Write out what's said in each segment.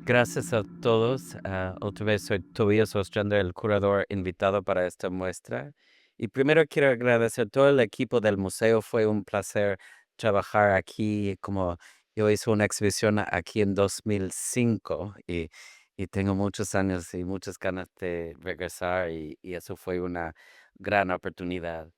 Gracias a todos. Otra vez soy Tobías Ostrander, el curador invitado para esta muestra. Y primero quiero agradecer a todo el equipo del museo. Fue un placer trabajar aquí. Como yo hice una exhibición aquí en 2005 y tengo muchos años y muchas ganas de regresar y eso fue una gran oportunidad.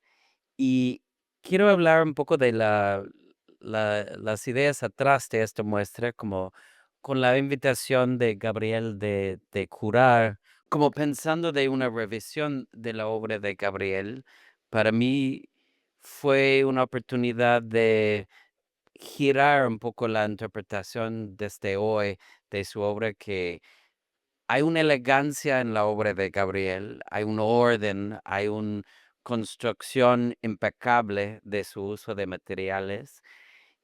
Y quiero hablar un poco de las ideas atrás de esta muestra, como con la invitación de Gabriel de curar, como pensando de una revisión de la obra de Gabriel. Para mí fue una oportunidad de girar un poco la interpretación desde hoy de su obra, que hay una elegancia en la obra de Gabriel, hay un orden, hay una construcción impecable de su uso de materiales.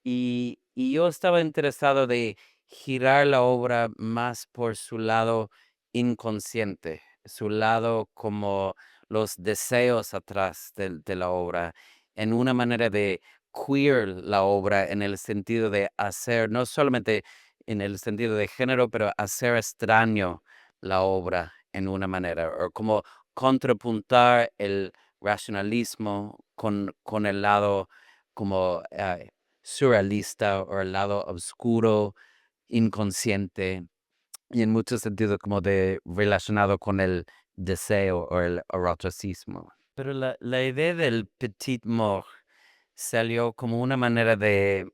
Y yo estaba interesado de girar la obra más por su lado inconsciente, su lado como los deseos atrás de la obra, en una manera de queer la obra en el sentido de hacer, no solamente en el sentido de género, pero hacer extraño la obra en una manera, o como contrapuntar el racionalismo con el lado como surrealista o el lado oscuro, inconsciente, y en muchos sentidos como de relacionado con el deseo o el eroticismo. Pero la idea del petit mort salió como una manera de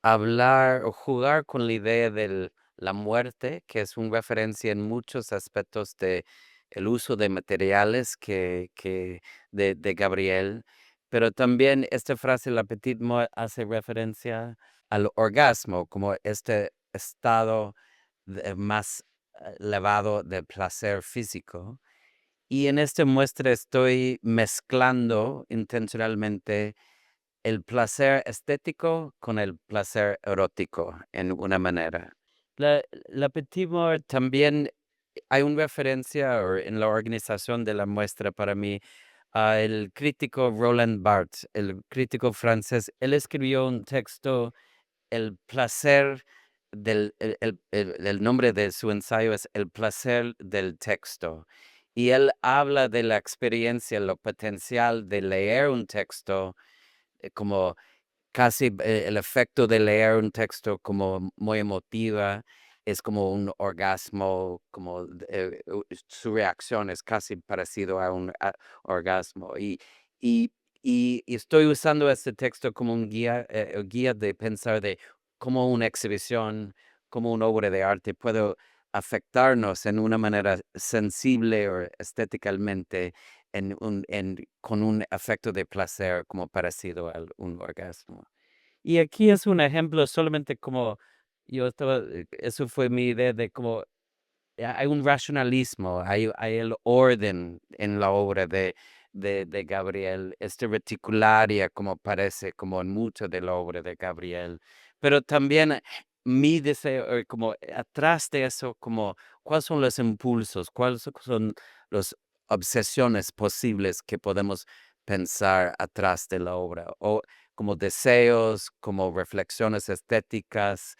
hablar o jugar con la idea de la muerte, que es una referencia en muchos aspectos de el uso de materiales de Gabriel, pero también esta frase, la petite mort, hace referencia al orgasmo, como este estado más elevado de placer físico. Y en esta muestra estoy mezclando intencionalmente el placer estético con el placer erótico en una manera. La Petit Mort también hay una referencia en la organización de la muestra para mí a el crítico Roland Barthes, el crítico francés. Él escribió un texto, El placer el nombre de su ensayo es El placer del texto. Y él habla de la experiencia, lo potencial de leer un texto como casi el efecto de leer un texto como muy emotiva, es como un orgasmo, como su reacción es casi parecido a un orgasmo. Y, y estoy usando este texto como un guía de pensar de cómo una exhibición, como una obra de arte puede afectarnos en una manera sensible o estéticamente con un efecto de placer como parecido a un orgasmo. Y aquí es un ejemplo solamente como eso fue mi idea de como hay un racionalismo, hay el orden en la obra de Gabriel, reticularia como parece como en mucho de la obra de Gabriel, pero también mi deseo, como atrás de eso, como cuáles son los impulsos, cuáles son las obsesiones posibles que podemos pensar atrás de la obra, o como deseos, como reflexiones estéticas,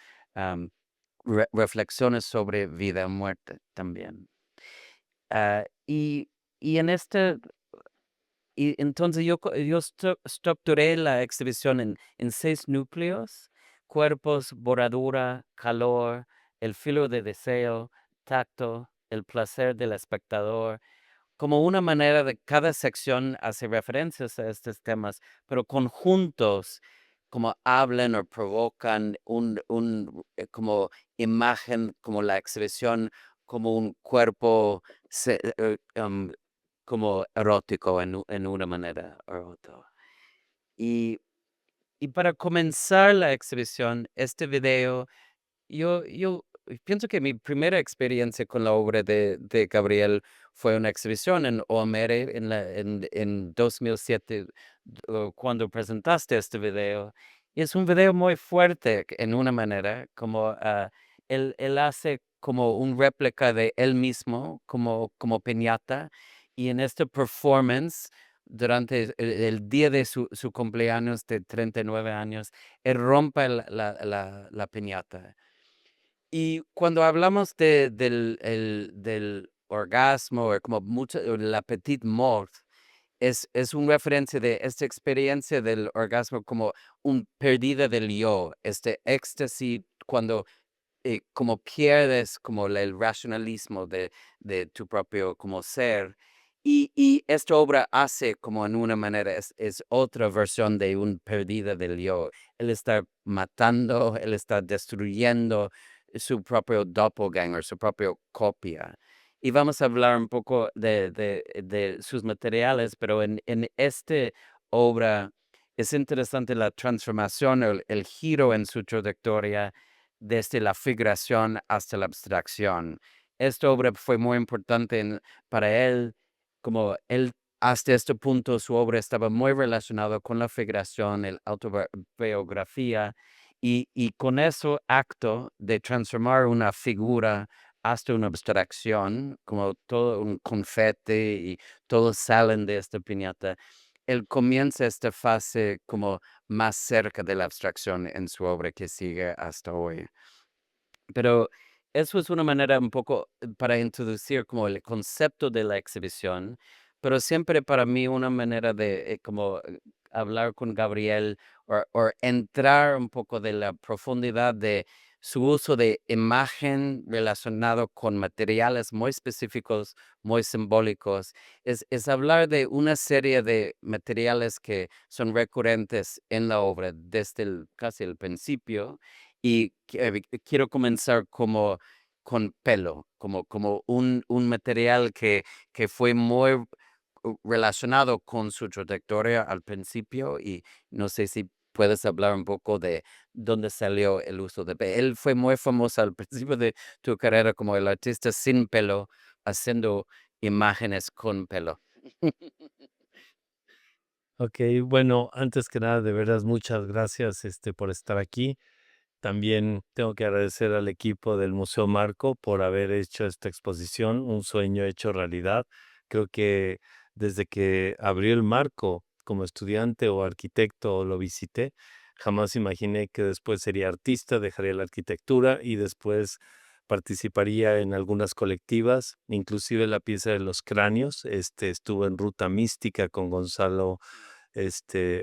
reflexiones sobre vida y muerte también. Ah, y, y en este, y entonces yo estructuré la exhibición en 6 núcleos: cuerpos, bordura, calor, el filo de deseo, tacto, el placer del espectador, como una manera de cada sección hace referencias a estos temas, pero conjuntos como hablan o provocan como imagen, como la expresión, como un cuerpo como erótico en una manera u otra. Y, y para comenzar la exhibición, este video yo pienso que mi primera experiencia con la obra de Gabriel fue una exhibición en OMR en 2007, cuando presentaste este video. Y es un video muy fuerte en una manera, como él hace como un réplica de él mismo, como piñata, y en esta performance, durante el día de su cumpleaños de 39 años, él rompe la piñata. Y cuando hablamos del orgasmo, o como mucho, el petit mort, es una referencia de esta experiencia del orgasmo como un pérdida del yo, este éxtasis cuando como pierdes como el racionalismo de tu propio como ser. Y esta obra hace como en una manera, es otra versión de un perdida del yo. Él está matando, él está destruyendo su propio doppelganger, su propio copia. Y vamos a hablar un poco de sus materiales, pero en esta obra es interesante la transformación, el giro en su trayectoria desde la figuración hasta la abstracción. Esta obra fue muy importante para él, como él hasta este punto su obra estaba muy relacionada con la figuración, la autobiografía, y con ese acto de transformar una figura hasta una abstracción, como todo un confeti y todos salen de esta piñata, él comienza esta fase como más cerca de la abstracción en su obra que sigue hasta hoy. Pero eso es una manera un poco para introducir como el concepto de la exhibición, pero siempre para mí una manera de como hablar con Gabriel o entrar un poco de la profundidad de su uso de imagen relacionado con materiales muy específicos, muy simbólicos. Es hablar de una serie de materiales que son recurrentes en la obra desde casi el principio y quiero comenzar como con pelo, como un material que fue muy relacionado con su trayectoria al principio, y no sé si puedes hablar un poco de dónde salió el uso de pelo. Él fue muy famoso al principio de tu carrera como el artista sin pelo, haciendo imágenes con pelo. Okey, bueno, antes que nada, de veras, muchas gracias, por estar aquí. También tengo que agradecer al equipo del Museo Marco por haber hecho esta exposición, un sueño hecho realidad. Creo que desde que abrió el Marco como estudiante o arquitecto lo visité, jamás imaginé que después sería artista, dejaría la arquitectura y después participaría en algunas colectivas, inclusive la pieza de los cráneos, estuvo en Ruta Mística con Gonzalo,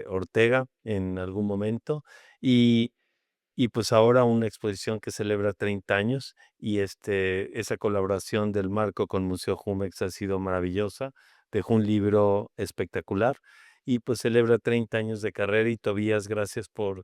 Ortega en algún momento. Y pues ahora una exposición que celebra 30 años y, esa colaboración del Marco con Museo Jumex ha sido maravillosa. Dejó un libro espectacular y, pues, celebra 30 años de carrera y, Tobías, gracias por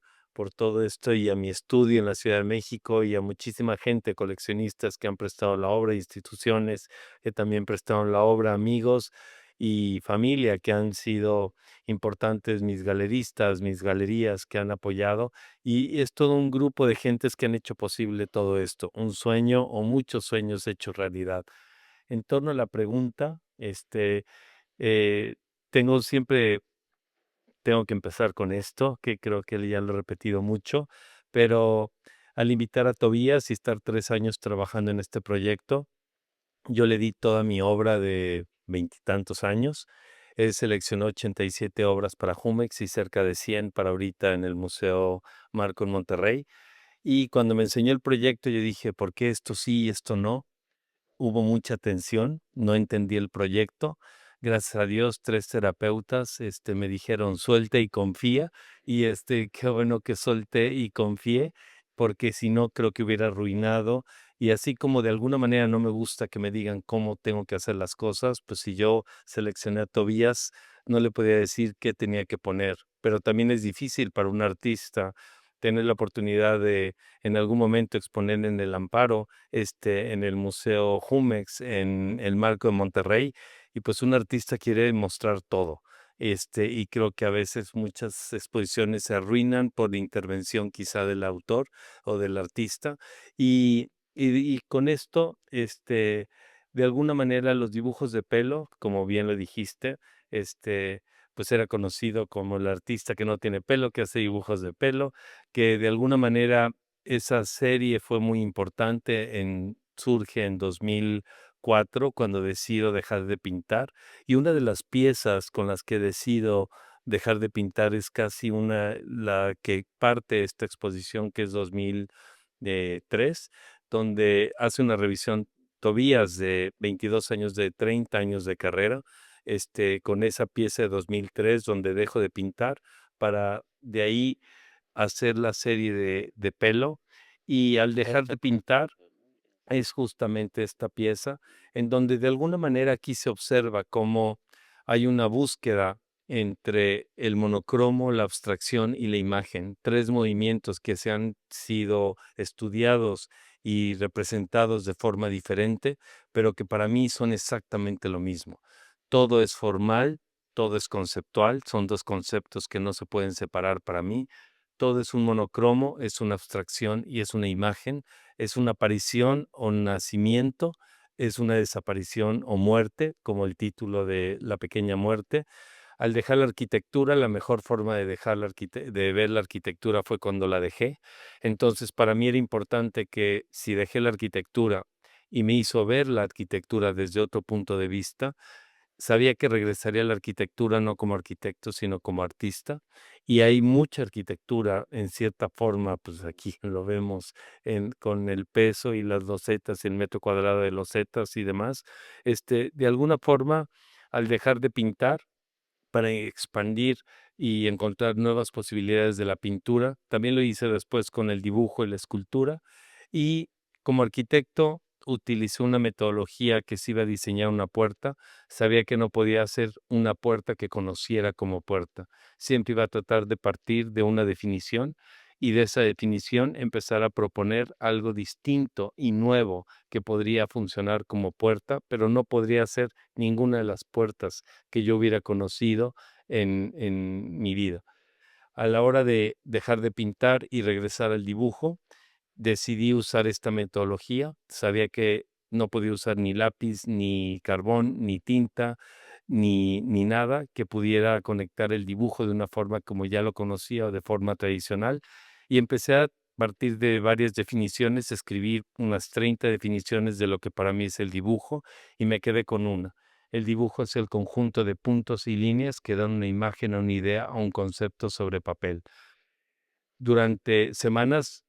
todo esto y a mi estudio en la Ciudad de México y a muchísima gente, coleccionistas que han prestado la obra, instituciones que también prestaron la obra, amigos y familia que han sido importantes, mis galeristas, mis galerías que han apoyado. Y es todo un grupo de gentes que han hecho posible todo esto, un sueño o muchos sueños hechos realidad. En torno a la pregunta, eh, siempre tengo que empezar con esto, que creo que ya lo he repetido mucho, pero al invitar a Tobías y estar 3 años trabajando en este proyecto, yo le di toda mi obra de veintitantos años. Él seleccionó 87 obras para Jumex y cerca de 100 para ahorita en el Museo Marco en Monterrey. Y cuando me enseñó el proyecto, yo dije: "¿Por qué esto sí y esto no?". Hubo mucha tensión, no entendí el proyecto. Gracias a Dios, 3 terapeutas, me dijeron: "Suelta y confía", y, qué bueno que solté y confié, porque si no, creo que hubiera arruinado. Y así como de alguna manera no me gusta que me digan cómo tengo que hacer las cosas, pues si yo seleccioné a Tobías, no le podía decir qué tenía que poner. Pero también es difícil para un artista tener la oportunidad de, en algún momento, exponer en el Amparo, en el Museo Jumex, en el Marco de Monterrey, y pues un artista quiere mostrar todo. Y creo que a veces muchas exposiciones se arruinan por la intervención quizá del autor o del artista. Y con esto, de alguna manera los dibujos de pelo, como bien lo dijiste, este, pues era conocido como el artista que no tiene pelo, que hace dibujos de pelo, que de alguna manera esa serie fue muy importante surge en 2004 cuando decido dejar de pintar, y una de las piezas con las que decido dejar de pintar es casi la que parte esta exposición, que es 2003, donde hace una revisión Tobías de 22 años, de 30 años de carrera, con esa pieza de 2003 donde dejo de pintar para de ahí hacer la serie de Pelo, y al dejar de pintar es justamente esta pieza en donde de alguna manera aquí se observa cómo hay una búsqueda entre el monocromo, la abstracción y la imagen, tres movimientos que se han sido estudiados y representados de forma diferente, pero que para mí son exactamente lo mismo. Todo es formal, todo es conceptual, son dos conceptos que no se pueden separar para mí. Todo es un monocromo, es una abstracción y es una imagen, es una aparición o nacimiento, es una desaparición o muerte, como el título de La pequeña muerte. Al dejar la arquitectura, la mejor forma de dejar de ver la arquitectura fue cuando la dejé. Entonces, para mí era importante que si dejé la arquitectura y me hizo ver la arquitectura desde otro punto de vista, sabía que regresaría a la arquitectura no como arquitecto, sino como artista, y hay mucha arquitectura en cierta forma, pues aquí lo vemos con el peso y las losetas, el metro cuadrado de losetas y demás. De alguna forma, al dejar de pintar, para expandir y encontrar nuevas posibilidades de la pintura. También lo hice después con el dibujo y la escultura. Y como arquitecto utilicé una metodología que si iba a diseñar una puerta, sabía que no podía hacer una puerta que conociera como puerta. Siempre iba a tratar de partir de una definición y de esa definición empezar a proponer algo distinto y nuevo que podría funcionar como puerta, pero no podría ser ninguna de las puertas que yo hubiera conocido en mi vida. A la hora de dejar de pintar y regresar al dibujo, decidí usar esta metodología. Sabía que no podía usar ni lápiz, ni carbón, ni tinta, ni nada que pudiera conectar el dibujo de una forma como ya lo conocía o de forma tradicional. Y empecé a partir de varias definiciones, escribir unas 30 definiciones de lo que para mí es el dibujo y me quedé con una. El dibujo es el conjunto de puntos y líneas que dan una imagen, a una idea, a un concepto sobre papel. Durante semanas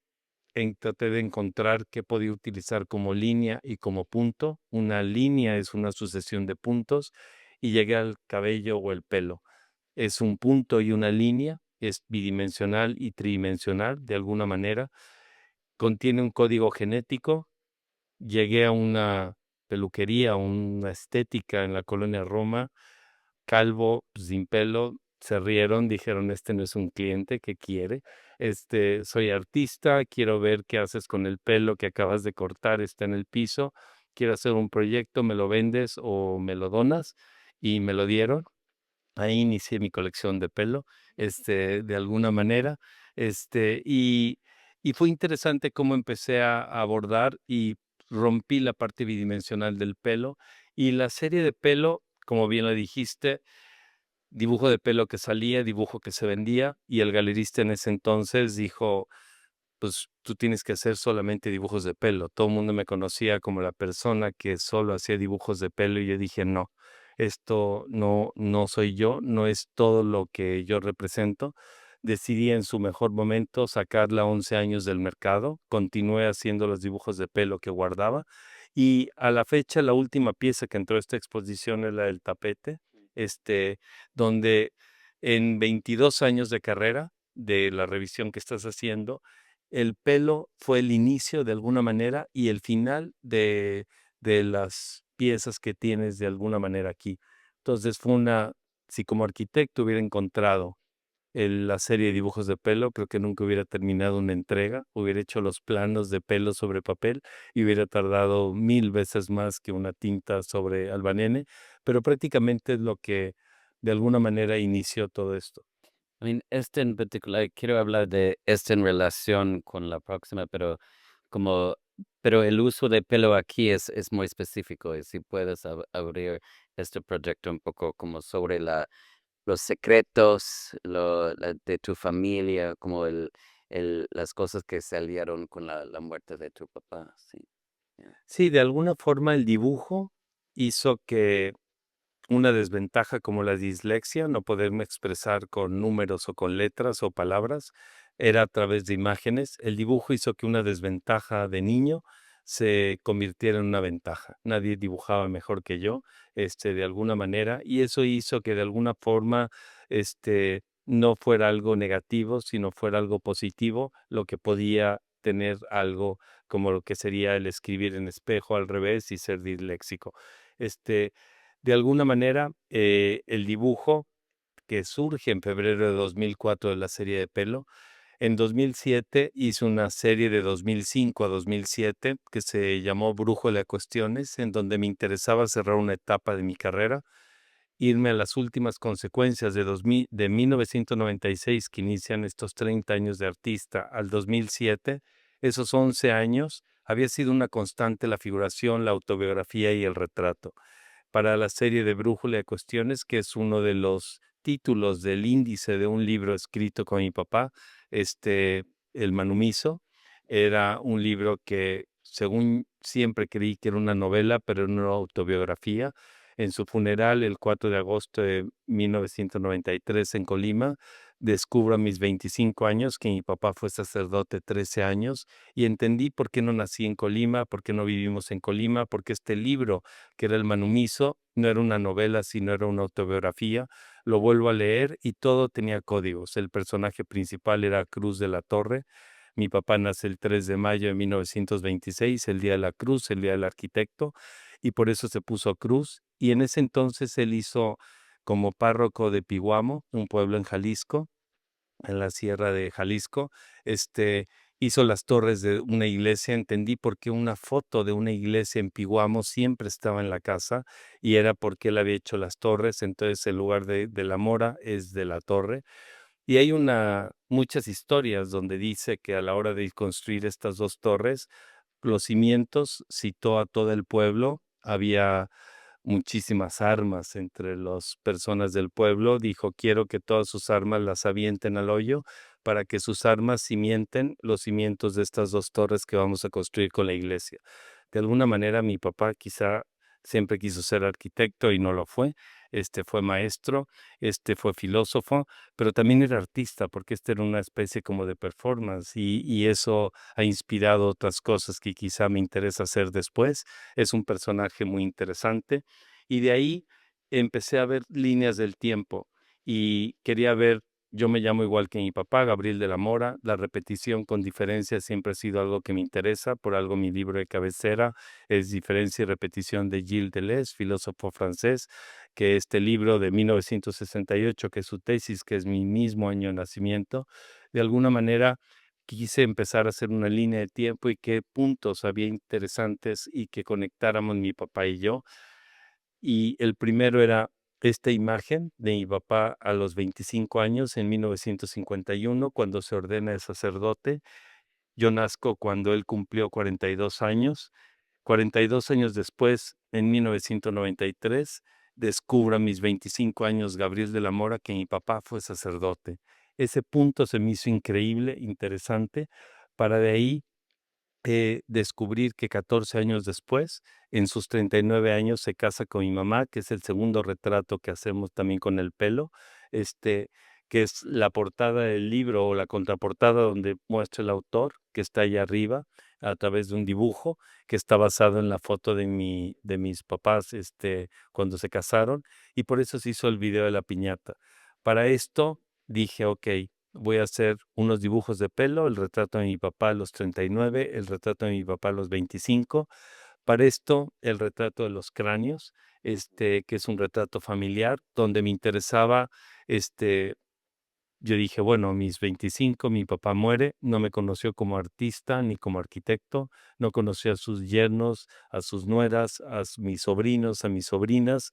traté de encontrar qué podía utilizar como línea y como punto. Una línea es una sucesión de puntos y llegué al cabello o el pelo. Es un punto y una línea, es bidimensional y tridimensional de alguna manera. Contiene un código genético. Llegué a una peluquería, una estética en la colonia Roma, calvo, sin pelo, se rieron, dijeron: "Este no es un cliente, ¿qué quiere? Soy artista, quiero ver qué haces con el pelo que acabas de cortar, está en el piso, quiero hacer un proyecto, ¿me lo vendes o me lo donas?". Y me lo dieron. Ahí inicié mi colección de pelo, de alguna manera, este, y y fue interesante cómo empecé a abordar y rompí la parte bidimensional del pelo, y la serie de pelo, como bien lo dijiste, dibujo de pelo que salía, dibujo que se vendía, y el galerista en ese entonces dijo: "Pues, tú tienes que hacer solamente dibujos de pelo". Todo el mundo me conocía como la persona que solo hacía dibujos de pelo, y yo dije: "No, esto no soy yo, no es todo lo que yo represento". Decidí en su mejor momento sacarla 11 años del mercado, continué haciendo los dibujos de pelo que guardaba, y a la fecha, la última pieza que entró a esta exposición es la del tapete, donde en 22 años de carrera, de la revisión que estás haciendo, el pelo fue el inicio de alguna manera y el final de las piezas que tienes de alguna manera aquí. Entonces fue una si como arquitecto hubiera encontrado la serie de dibujos de pelo, creo que nunca hubiera terminado una entrega, hubiera hecho los planos de pelo sobre papel y hubiera tardado 1000 veces más que una tinta sobre albanene, pero prácticamente es lo que de alguna manera inició todo esto. I mean, este en particular, quiero hablar de este en relación con la próxima, como, pero el uso de pelo aquí es muy específico. Y si puedes abrir este proyecto un poco como sobre los secretos de tu familia, como las cosas que salieron con la muerte de tu papá. Sí. Yeah. Sí, de alguna forma el dibujo hizo que una desventaja como la dislexia, no poderme expresar con números o con letras o palabras, era a través de imágenes. El dibujo hizo que una desventaja de niño se convirtiera en una ventaja. Nadie dibujaba mejor que yo, de alguna manera, y eso hizo que de alguna forma, no fuera algo negativo, sino fuera algo positivo, lo que podía tener algo como lo que sería el escribir en espejo al revés y ser disléxico. Este, de alguna manera, el dibujo que surge en febrero de 2004 de la serie de pelo, en 2007 hice una serie de 2005 a 2007 que se llamó Brújula de Cuestiones, en donde me interesaba cerrar una etapa de mi carrera, irme a las últimas consecuencias de 2000 de 1996, que inician estos 30 años de artista, al 2007. Esos 11 años había sido una constante la figuración, la autobiografía y el retrato. Para la serie de Brújula de Cuestiones, que es uno de los títulos del índice de un libro escrito con mi papá, El Manumiso, era un libro que, según siempre creí que era una novela, pero no una autobiografía. En su funeral, el 4 de agosto de 1993 en Colima, descubro a mis 25 años que mi papá fue sacerdote 13 años y entendí por qué no nací en Colima, por qué no vivimos en Colima, porque este libro, que era El Manumiso, no era una novela, sino era una autobiografía. Lo vuelvo a leer y todo tenía códigos. El personaje principal era Cruz de la Torre. Mi papá nace el 3 de mayo de 1926, el Día de la Cruz, el Día del Arquitecto, y por eso se puso Cruz. Y en ese entonces él hizo como párroco de Piguamo, un pueblo en Jalisco, en la sierra de Jalisco, hizo las torres de una iglesia. Entendí por qué una foto de una iglesia en Piguamo siempre estaba en la casa, y era porque él había hecho las torres. Entonces el lugar de la mora es de la torre. Y hay muchas historias donde dice que a la hora de construir estas dos torres, los cimientos citó a todo el pueblo. Había muchísimas armas entre las personas del pueblo. Dijo: quiero que todas sus armas las avienten al hoyo para que sus armas cimienten los cimientos de estas dos torres que vamos a construir con la iglesia. De alguna manera, mi papá quizá siempre quiso ser arquitecto y no lo fue. Fue maestro, fue filósofo, pero también era artista, porque era una especie como de performance, y eso ha inspirado otras cosas que quizá me interesa hacer después. Es un personaje muy interesante, y de ahí empecé a ver líneas del tiempo y quería ver. Yo me llamo igual que mi papá, Gabriel de la Mora. La repetición con diferencia siempre ha sido algo que me interesa, por algo mi libro de cabecera es Diferencia y repetición, de Gilles Deleuze, filósofo francés, que este libro de 1968, que es su tesis, que es mi mismo año de nacimiento, de alguna manera quise empezar a hacer una línea de tiempo y qué puntos había interesantes y que conectáramos mi papá y yo. Y el primero era esta imagen de mi papá a los 25 años, en 1951, cuando se ordena de sacerdote. Yo nazco cuando él cumplió 42 años. 42 años después, en 1993, descubro a mis 25 años, Gabriel de la Mora, que mi papá fue sacerdote. Ese punto se me hizo increíble, interesante, para de ahí descubrir que 14 años después, en sus 39 años, se casa con mi mamá, que es el segundo retrato que hacemos también con el pelo, este, que es la portada del libro, o la contraportada, donde muestra el autor, que está allá arriba, a través de un dibujo que está basado en la foto de mis papás, cuando se casaron, y por eso se hizo el video de la piñata. Para esto dije: ok, voy a hacer unos dibujos de pelo, el retrato de mi papá a los 39, el retrato de mi papá a los 25. Para esto, el retrato de los cráneos, que es un retrato familiar, donde me interesaba. Yo dije: bueno, a mis 25 mi papá muere, no me conoció como artista ni como arquitecto, no conoció a sus yernos, a sus nueras, mis sobrinos, a mis sobrinas,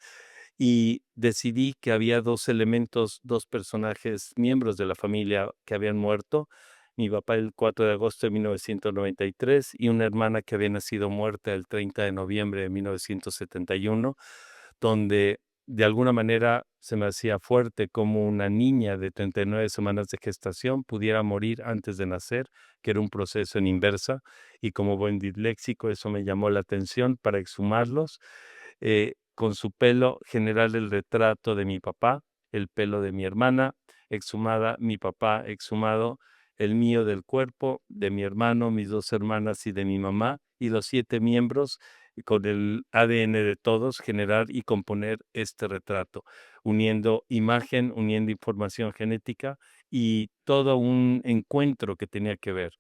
y decidí que había dos elementos, dos personajes, miembros de la familia que habían muerto. Mi papá el 4 de agosto de 1993, y una hermana que había nacido muerta el 30 de noviembre de 1971, donde de alguna manera se me hacía fuerte como una niña de 39 semanas de gestación pudiera morir antes de nacer, que era un proceso en inversa, y como buen disléxico eso me llamó la atención para exhumarlos. Con su pelo, generar el retrato de mi papá, el pelo de mi hermana exhumada, mi papá exhumado, el mío del cuerpo, de mi hermano, mis dos hermanas y de mi mamá, y los 7 miembros, con el ADN de todos, generar y componer este retrato, uniendo imagen, uniendo información genética y todo un encuentro que tenía que ver.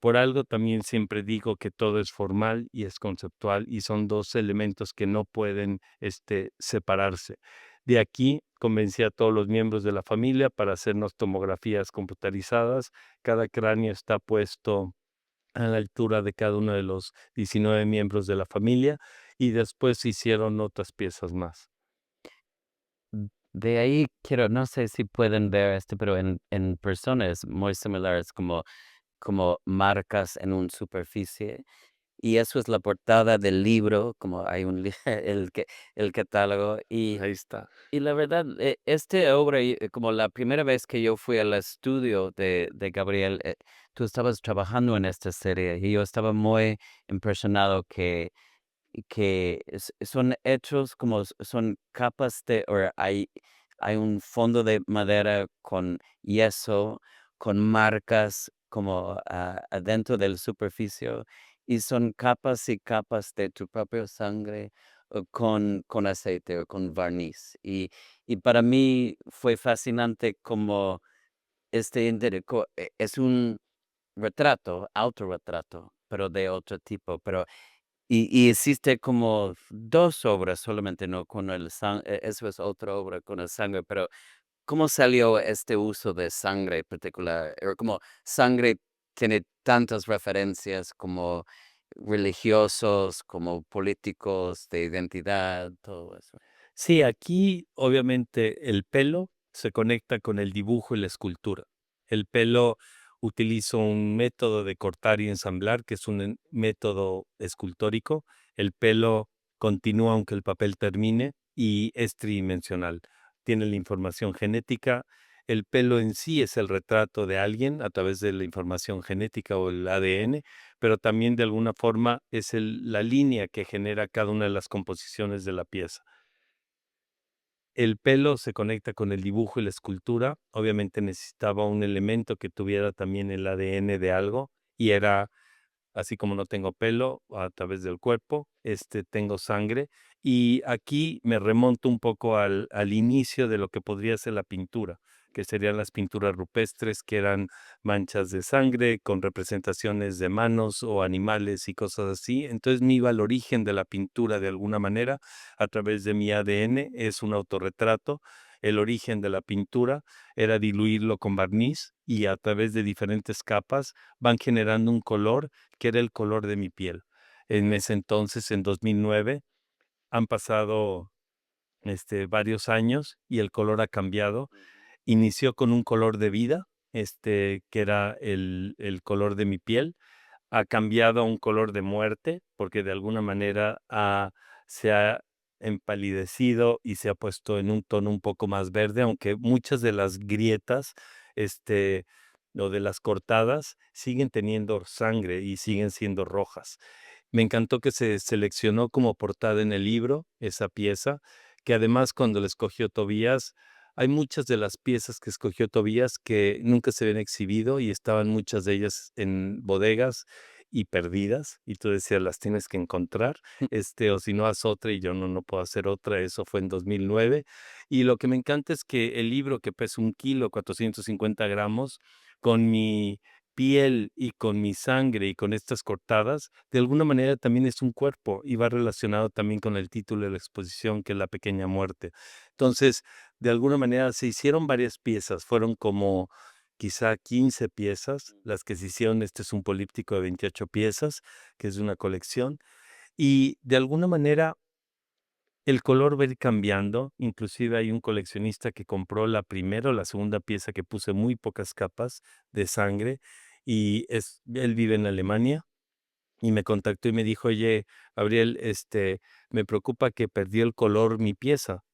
Por algo también siempre digo que todo es formal y es conceptual y son 2 elementos que no pueden, separarse. De aquí convencí a todos los miembros de la familia para hacernos tomografías computarizadas. Cada cráneo está puesto a la altura de cada uno de los 19 miembros de la familia y después se hicieron otras piezas más. De ahí quiero, no sé si pueden ver pero en persona es muy similar, es como marcas en una superficie. Y eso es la portada del libro, como hay un li el catálogo. Ahí está. Y la verdad, este obra, como la primera vez que yo fui al estudio de Gabriel, tú estabas trabajando en esta serie, y yo estaba muy impresionado que son hechos como son capas o hay un fondo de madera con yeso, con marcas como adentro del superficie, y son capas y capas de tu propia sangre con aceite o con barniz. Y para mí fue fascinante como es un retrato, autorretrato, pero de otro tipo, pero y hiciste como 2 obras solamente, ¿no? Con el eso es otra obra con el sangre, pero, ¿cómo salió este uso de sangre particular? Como sangre tiene tantas referencias como religiosos, como políticos, de identidad, todo eso. Sí, aquí obviamente el pelo se conecta con el dibujo y la escultura. El pelo utilizo un método de cortar y ensamblar, que es un método escultórico. El pelo continúa aunque el papel termine y es tridimensional. Tiene la información genética. El pelo en sí es el retrato de alguien a través de la información genética o el ADN, pero también de alguna forma es la línea que genera cada una de las composiciones de la pieza. El pelo se conecta con el dibujo y la escultura. Obviamente necesitaba un elemento que tuviera también el ADN de algo, y era así como no tengo pelo a través del cuerpo, tengo sangre. Y aquí me remonto un poco al inicio de lo que podría ser la pintura, que serían las pinturas rupestres, que eran manchas de sangre con representaciones de manos o animales y cosas así. Entonces me iba al origen de la pintura de alguna manera a través de mi ADN, es un autorretrato. El origen de la pintura era diluirlo con barniz y a través de diferentes capas van generando un color que era el color de mi piel. En ese entonces, en 2009, han pasado, varios años y el color ha cambiado. Ujú. Inició con un color de vida, que era el color de mi piel, ha cambiado a un color de muerte, porque de alguna manera se ha empalidecido y se ha puesto en un tono un poco más verde, aunque muchas de las grietas, este, o de las cortadas siguen teniendo sangre y siguen siendo rojas. Me encantó que se seleccionó como portada en el libro esa pieza, que además cuando la escogió Tobías, hay muchas de las piezas que escogió Tobías que nunca se habían exhibido y estaban muchas de ellas en bodegas y perdidas, y tú decías: "Las tienes que encontrar, o si no, haz otra", y yo: "No, no puedo hacer otra", eso fue en 2009. Y lo que me encanta es que el libro, que pesa 1 kilo, 450 gramos, con mi piel y con mi sangre y con estas cortadas, de alguna manera también es un cuerpo y va relacionado también con el título de la exposición, que es La pequeña muerte. Entonces, de alguna manera se hicieron varias piezas, fueron como quizá 15 piezas las que se hicieron. Este es un políptico de 28 piezas, que es de una colección, y de alguna manera el color va a ir cambiando. Inclusive hay un coleccionista que compró la primera o la segunda pieza que puse muy pocas capas de sangre, y él vive en Alemania y me contactó y me dijo: "Oye, Gabriel, me preocupa que perdió el color mi pieza,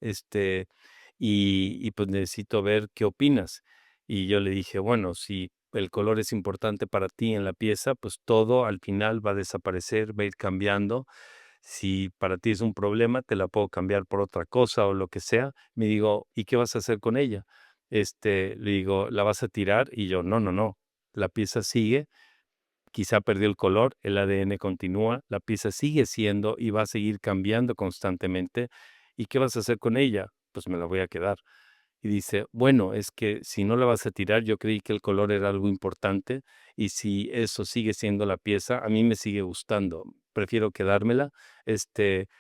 y pues necesito ver qué opinas". Y yo le dije: "Bueno, si el color es importante para ti en la pieza, pues todo al final va a desaparecer, va a ir cambiando. Si para ti es un problema, te la puedo cambiar por otra cosa o lo que sea". Me digo: "¿Y qué vas a hacer con ella?". Le digo: "¿La vas a tirar?". Y yo: "No, no, no, la pieza sigue". quizá perdió el color, el ADN continúa, la pieza sigue siendo y va a seguir cambiando constantemente. ¿Y qué vas a hacer con ella? Pues me la voy a quedar. Y dice, bueno, es que si no la vas a tirar, yo creí que el color era algo importante y si eso sigue siendo la pieza, a mí me sigue gustando, prefiero quedármela.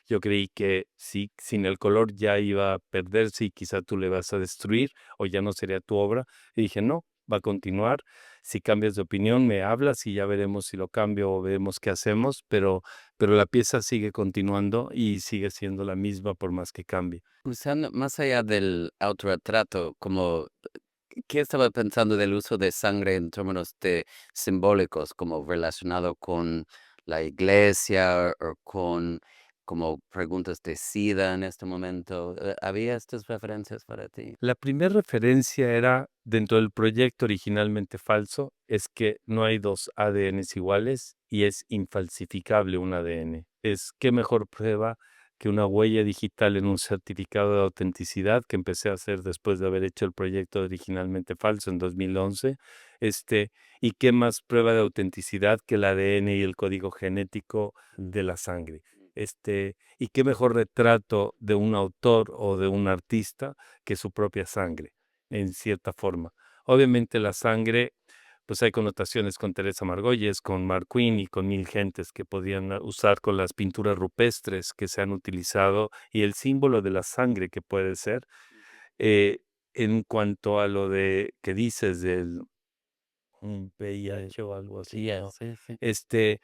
Yo creí que sí, sin el color ya iba a perderse y quizá tú le vas a destruir o ya no sería tu obra. Y dije, no, va a continuar. Si cambias de opinión, me hablas y ya veremos si lo cambio o vemos qué hacemos, pero la pieza sigue continuando y sigue siendo la misma por más que cambie. Usando más allá del autorretrato, como, ¿qué estaba pensando del uso de sangre en términos de simbólicos, como relacionado con la iglesia o con como preguntas de SIDA en este momento? ¿Había estas referencias para ti? La primera referencia era, dentro del proyecto originalmente falso, es que no hay dos ADNs iguales y es infalsificable un ADN. ¿Qué mejor prueba que una huella digital en un certificado de autenticidad que empecé a hacer después de haber hecho el proyecto originalmente falso en 2011? ¿Y qué más prueba de autenticidad que el ADN y el código genético de la sangre? ¿Y qué mejor retrato de un autor o de un artista que su propia sangre, en cierta forma? Obviamente la sangre, pues hay connotaciones con Teresa Margolles, con Marquín y con mil gentes que podían usar con las pinturas rupestres que se han utilizado y el símbolo de la sangre que puede ser. Eh, en cuanto a lo de que dices del VIH o algo así, Sí, ¿no? sí, sí. Este,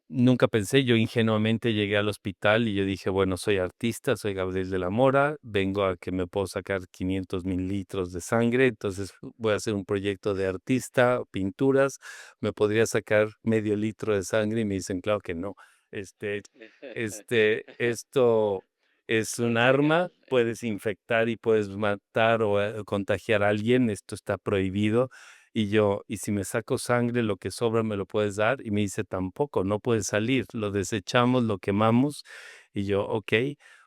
Nunca pensé, yo ingenuamente llegué al hospital y yo dije, bueno, soy artista, soy Gabriel de la Mora, vengo a que me puedo sacar 500,000 litros de sangre, entonces voy a hacer un proyecto de artista, pinturas, me podría sacar medio litro de sangre y me dicen, claro que no. Este, esto es un Es arma, legal. puedes infectar y puedes matar o contagiar a alguien, esto está prohibido. Y si me saco sangre, lo que sobra me lo puedes dar. Y me dice, tampoco, no puede salir, lo desechamos, lo quemamos. Y yo, ok,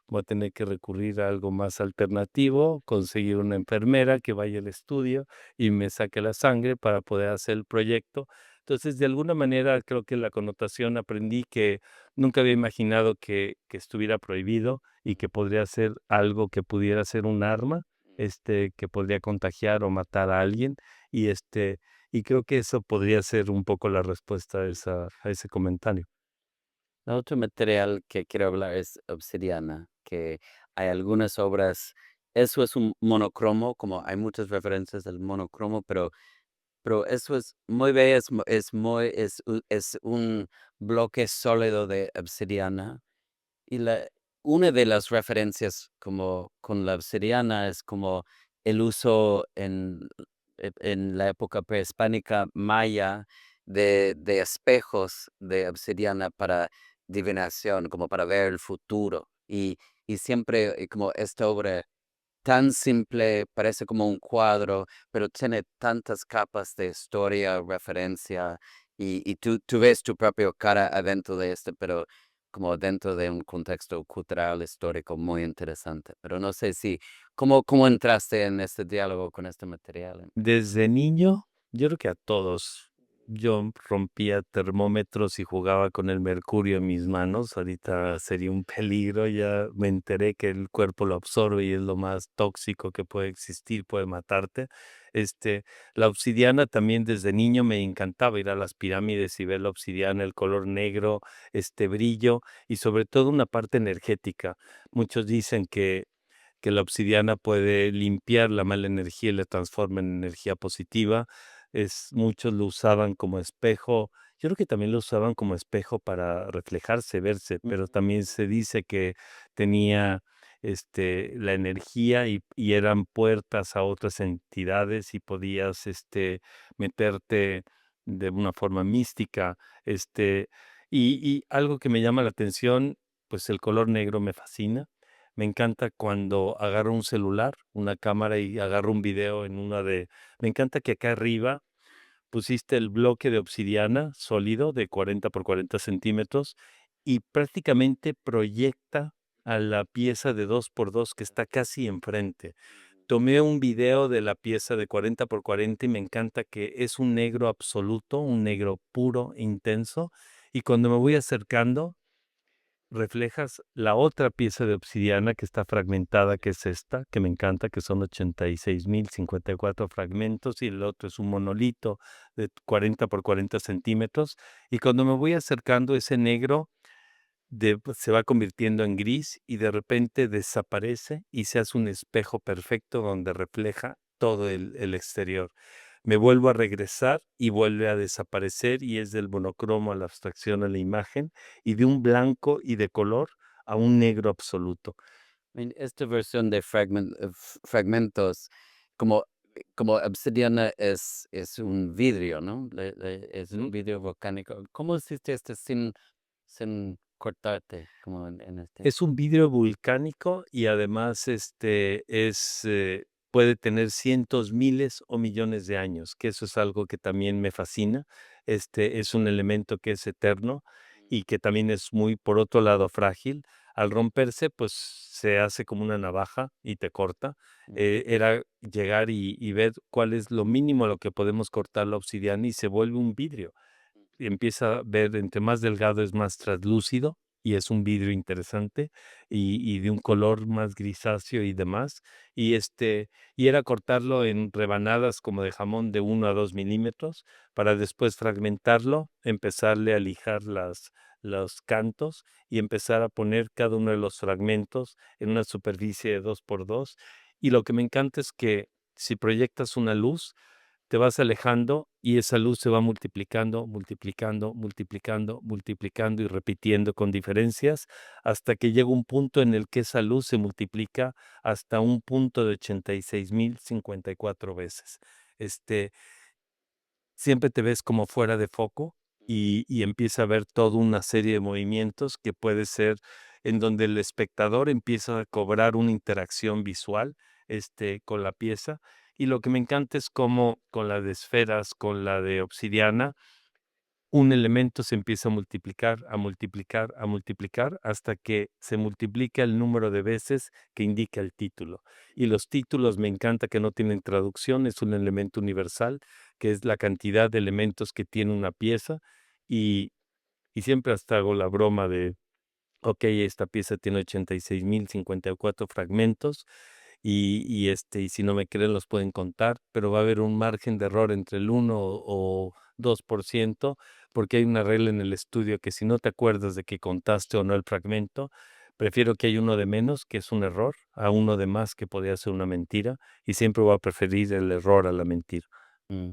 voy a tener que recurrir a algo más alternativo, conseguir una enfermera que vaya al estudio y me saque la sangre para poder hacer el proyecto. Entonces, de alguna manera, creo que la connotación aprendí que nunca había imaginado que estuviera prohibido y que podría ser algo que pudiera ser un arma, que podría contagiar o matar a alguien y, y creo que eso podría ser un poco la respuesta a ese comentario. El otro material que quiero hablar es obsidiana, que hay algunas obras, eso es un monocromo, como hay muchas referencias del monocromo, pero eso es muy bello, es un bloque sólido de obsidiana. Y una de las referencias como con la obsidiana es como el uso en la época prehispánica maya de espejos de obsidiana para divinación, como para ver el futuro. Y siempre como esta obra tan simple, parece como un cuadro, pero tiene tantas capas de historia, referencia, y tú ves tu propia cara adentro de este, pero como dentro de un contexto cultural, histórico muy interesante. Pero no sé si, ¿cómo entraste en este diálogo con este material en principio? Desde niño, yo creo que a todos, yo rompía termómetros y jugaba con el mercurio en mis manos. Ahorita sería un peligro, ya me enteré que el cuerpo lo absorbe y es lo más tóxico que puede existir, puede matarte. La obsidiana también desde niño me encantaba ir a las pirámides y ver la obsidiana, el color negro, este brillo y sobre todo una parte energética. Muchos dicen que la obsidiana puede limpiar la mala energía y la transforma en energía positiva. Muchos lo usaban como espejo. Yo creo que también lo usaban como espejo para reflejarse, verse, pero también se dice que tenía la energía y eran puertas a otras entidades y podías meterte de una forma mística. Y algo que me llama la atención, pues el color negro me fascina. Me encanta cuando agarro un celular, una cámara y agarro un video en una de me encanta que acá arriba pusiste el bloque de obsidiana sólido de 40 por 40 centímetros y prácticamente proyecta a la pieza de 2 por 2 que está casi enfrente. tomé un video de la pieza de 40 por 40 y me encanta que es un negro absoluto, un negro puro, intenso, y cuando me voy acercando, reflejas la otra pieza de obsidiana que está fragmentada, que es esta, que me encanta, que son 86.054 fragmentos, y el otro es un monolito de 40 por 40 centímetros. Y cuando me voy acercando, ese negro pues, se va convirtiendo en gris y de repente desaparece y se hace un espejo perfecto donde refleja todo el exterior. Me vuelvo a regresar y vuelve a desaparecer y es del monocromo a la abstracción a la imagen y de un blanco y de color a un negro absoluto. En esta versión de fragmentos, como como obsidiana es un vidrio, ¿no? Es un ¿Mm? vidrio volcánico. ¿Cómo hiciste este sin cortarte, como en este? Es un vidrio volcánico y además puede tener cientos, miles o millones de años, que eso es algo que también me fascina. Es un elemento que es eterno y que también es muy, por otro lado, frágil. Al romperse, pues se hace como una navaja y te corta. Mm, Era llegar y ver cuál es lo mínimo a lo que podemos cortar la obsidiana y se vuelve un vidrio y empieza a ver, entre más delgado es más traslúcido y es un vidrio interesante y de un color más grisáceo y demás. Y era cortarlo en rebanadas como de jamón de 1 a 2 milímetros para después fragmentarlo, empezarle a lijar los cantos y empezar a poner cada uno de los fragmentos en una superficie de 2 por 2. Y lo que me encanta es que si proyectas una luz, te vas alejando y esa luz se va multiplicando, multiplicando, multiplicando, multiplicando y repitiendo con diferencias hasta que llega un punto en el que esa luz se multiplica hasta un punto de 86.054 veces. Este, Siempre te ves como fuera de foco y empieza a ver toda una serie de movimientos que puede ser en donde el espectador empieza a cobrar una interacción visual, con la pieza. Y lo que me encanta es cómo con la de esferas, con la de obsidiana, un elemento se empieza a multiplicar, a multiplicar, a multiplicar, hasta que se multiplica el número de veces que indica el título. Y los títulos me encanta que no tienen traducción, es un elemento universal, que es la cantidad de elementos que tiene una pieza. Y, y siempre hasta hago la broma de, ok, esta pieza tiene 86.054 fragmentos y si no me creen los pueden contar, pero va a haber un margen de error entre el 1 o 2%, porque hay una regla en el estudio que si no te acuerdas de que contaste o no el fragmento, prefiero que haya uno de menos, que es un error, a uno de más, que podría ser una mentira, y siempre voy a preferir el error a la mentira. mm.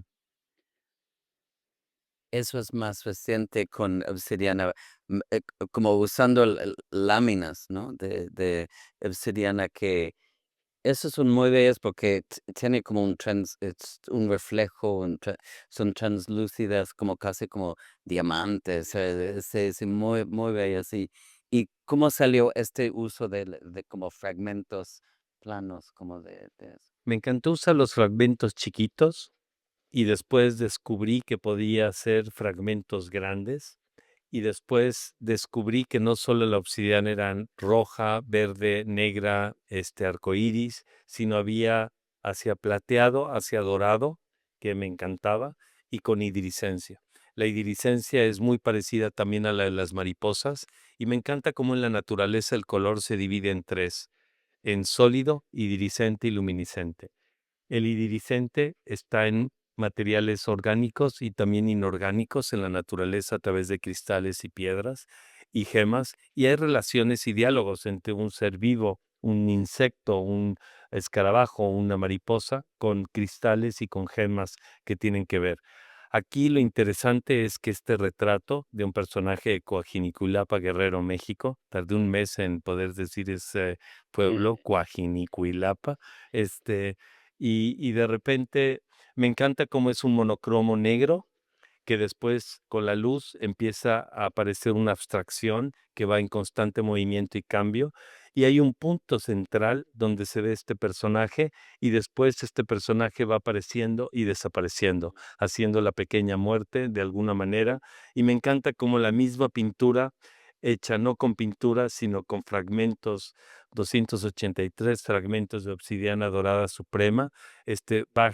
Eso es más reciente con obsidiana, como usando láminas, ¿no? De obsidiana que esos son muy bellas porque tiene como un reflejo, son translúcidas, como casi como diamantes, sí, muy, muy bellas. ¿Y cómo salió este uso de como fragmentos planos, como de eso? Me encantó usar los fragmentos chiquitos y después descubrí que podía hacer fragmentos grandes. Y después descubrí que no solo la obsidiana eran roja, verde, negra, arcoíris, sino había hacia plateado, hacia dorado, que me encantaba, y con iridiscencia. La iridiscencia es muy parecida también a la de las mariposas, y me encanta cómo en la naturaleza el color se divide en tres, en sólido, iridiscente y luminiscente. El iridiscente está en materiales orgánicos y también inorgánicos en la naturaleza a través de cristales y piedras y gemas, y hay relaciones y diálogos entre un ser vivo, un insecto, un escarabajo, una mariposa, con cristales y con gemas que tienen que ver. Aquí lo interesante es que este retrato de un personaje de Coajinicuilapa, Guerrero, México, tardé un mes en poder decir ese pueblo, Coajinicuilapa, y de repente me encanta cómo es un monocromo negro que después con la luz empieza a aparecer una abstracción que va en constante movimiento y cambio. Y hay un punto central donde se ve este personaje y después este personaje va apareciendo y desapareciendo, haciendo la pequeña muerte de alguna manera. Y me encanta cómo la misma pintura hecha no con pintura, sino con fragmentos, 283 fragmentos de obsidiana dorada suprema. Va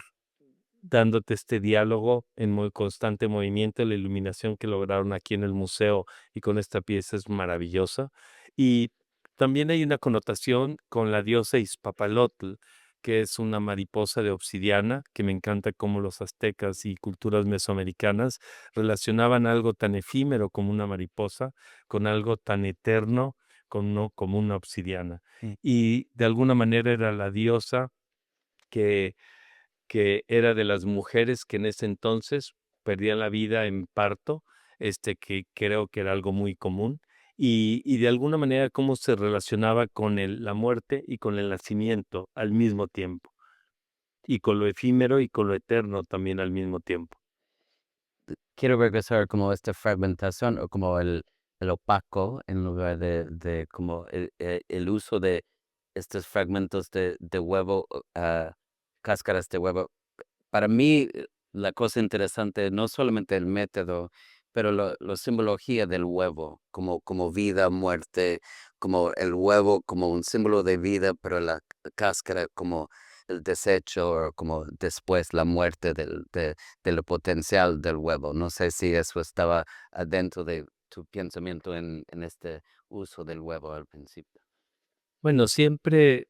dándote este diálogo en muy constante movimiento. La iluminación que lograron aquí en el museo y con esta pieza es maravillosa. Y también hay una connotación con la diosa Izpapalotl, que es una mariposa de obsidiana, que me encanta cómo los aztecas y culturas mesoamericanas relacionaban algo tan efímero como una mariposa con algo tan eterno como una obsidiana. Mm. Y de alguna manera era la diosa que era de las mujeres que en ese entonces perdían la vida en parto, que creo que era algo muy común, y de alguna manera cómo se relacionaba con la muerte y con el nacimiento al mismo tiempo, y con lo efímero y con lo eterno también al mismo tiempo. Quiero regresar como esta fragmentación o como el opaco en lugar de como el uso de estos fragmentos de huevo, cáscaras de huevo. Para mí, la cosa interesante, no solamente el método, pero la simbología del huevo, como vida, muerte, como el huevo como un símbolo de vida, pero la cáscara como el desecho o como después la muerte de lo potencial del huevo. No sé si eso estaba adentro de tu pensamiento en este uso del huevo al principio. Bueno, siempre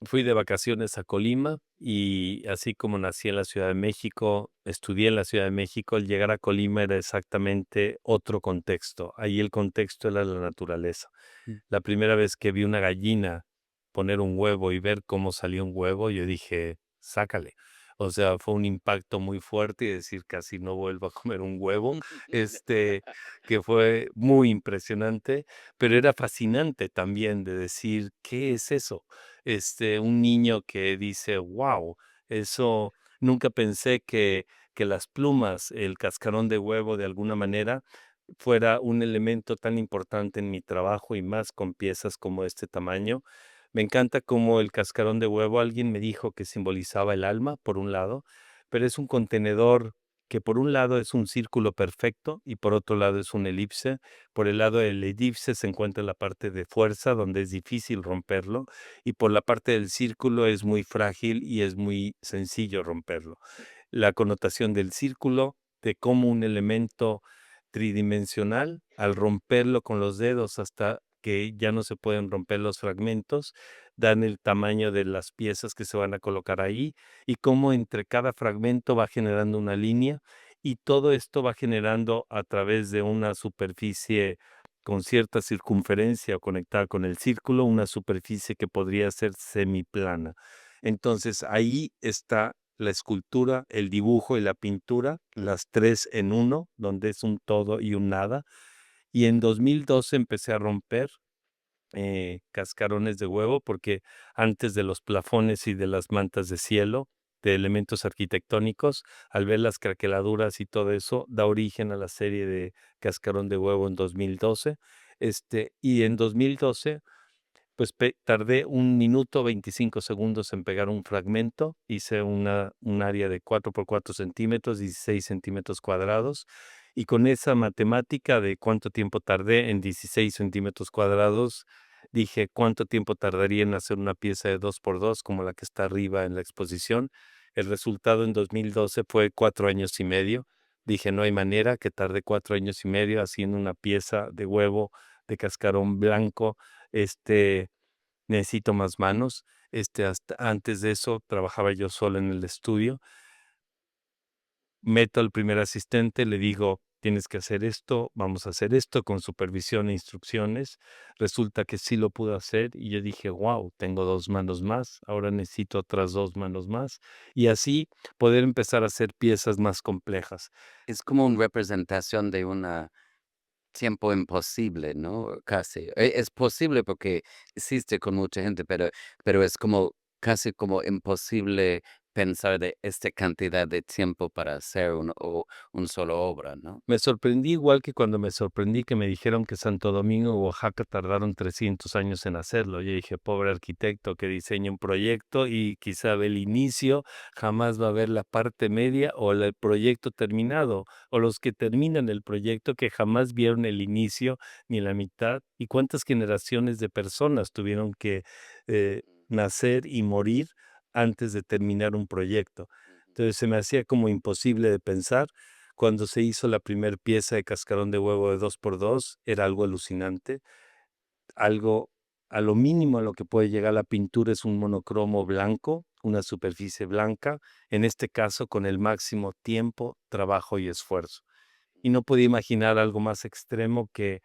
fui de vacaciones a Colima y así como nací en la Ciudad de México, estudié en la Ciudad de México, al llegar a Colima era exactamente otro contexto. Ahí el contexto era la naturaleza. Mm. La primera vez que vi una gallina poner un huevo y ver cómo salió un huevo, yo dije, sácale. O sea, fue un impacto muy fuerte y decir casi no vuelvo a comer un huevo, que fue muy impresionante, pero era fascinante también de decir, ¿qué es eso? Un niño que dice, wow, eso nunca pensé que las plumas, el cascarón de huevo de alguna manera fuera un elemento tan importante en mi trabajo y más con piezas como este tamaño. Me encanta cómo el cascarón de huevo, alguien me dijo que simbolizaba el alma, por un lado, pero es un contenedor que por un lado es un círculo perfecto y por otro lado es un elipse. Por el lado del elipse se encuentra la parte de fuerza, donde es difícil romperlo, y por la parte del círculo es muy frágil y es muy sencillo romperlo. La connotación del círculo, de cómo un elemento tridimensional, al romperlo con los dedos hasta que ya no se pueden romper los fragmentos, dan el tamaño de las piezas que se van a colocar ahí y cómo entre cada fragmento va generando una línea y todo esto va generando a través de una superficie con cierta circunferencia o conectada con el círculo, una superficie que podría ser semiplana. Entonces ahí está la escultura, el dibujo y la pintura, las tres en uno, donde es un todo y un nada. Y en 2012 empecé a romper cascarones de huevo, porque antes de los plafones y de las mantas de cielo, de elementos arquitectónicos, al ver las craqueladuras y todo eso, da origen a la serie de Cascarón de Huevo en 2012. Y en 2012 pues tardé 1 minuto 25 segundos en pegar un fragmento, hice un área de 4 por 4 centímetros, 16 centímetros cuadrados, y con esa matemática de cuánto tiempo tardé en 16 centímetros cuadrados, dije cuánto tiempo tardaría en hacer una pieza de 2 por 2 como la que está arriba en la exposición. El resultado en 2012 fue 4 años y medio. Dije, no hay manera que tarde 4 años y medio haciendo una pieza de huevo de cascarón blanco. este, Necesito más manos. Hasta antes de eso trabajaba yo solo en el estudio. Meto al primer asistente, le digo, tienes que hacer esto, vamos a hacer esto con supervisión e instrucciones. Resulta que sí lo pude hacer y yo dije, wow, tengo 2 manos más, ahora necesito otras 2 manos más y así poder empezar a hacer piezas más complejas. Es como una representación de una tiempo imposible, ¿no? Casi. Es posible porque existe con mucha gente, pero es como casi como imposible pensar de esta cantidad de tiempo para hacer un solo obra, ¿no? Me sorprendí igual que cuando me sorprendí que me dijeron que Santo Domingo y Oaxaca tardaron 300 años en hacerlo. Yo dije, pobre arquitecto que diseña un proyecto y quizá ve el inicio, jamás va a ver la parte media o el proyecto terminado, o los que terminan el proyecto que jamás vieron el inicio ni la mitad. ¿Y cuántas generaciones de personas tuvieron que nacer y morir antes de terminar un proyecto? Ujú, Entonces se me hacía como imposible de pensar. Cuando se hizo la primer pieza de cascarón de huevo de 2x2 era algo alucinante, algo a lo mínimo a lo que puede llegar la pintura es un monocromo blanco, una superficie blanca, en este caso con el máximo tiempo, trabajo y esfuerzo. Y no podía imaginar algo más extremo que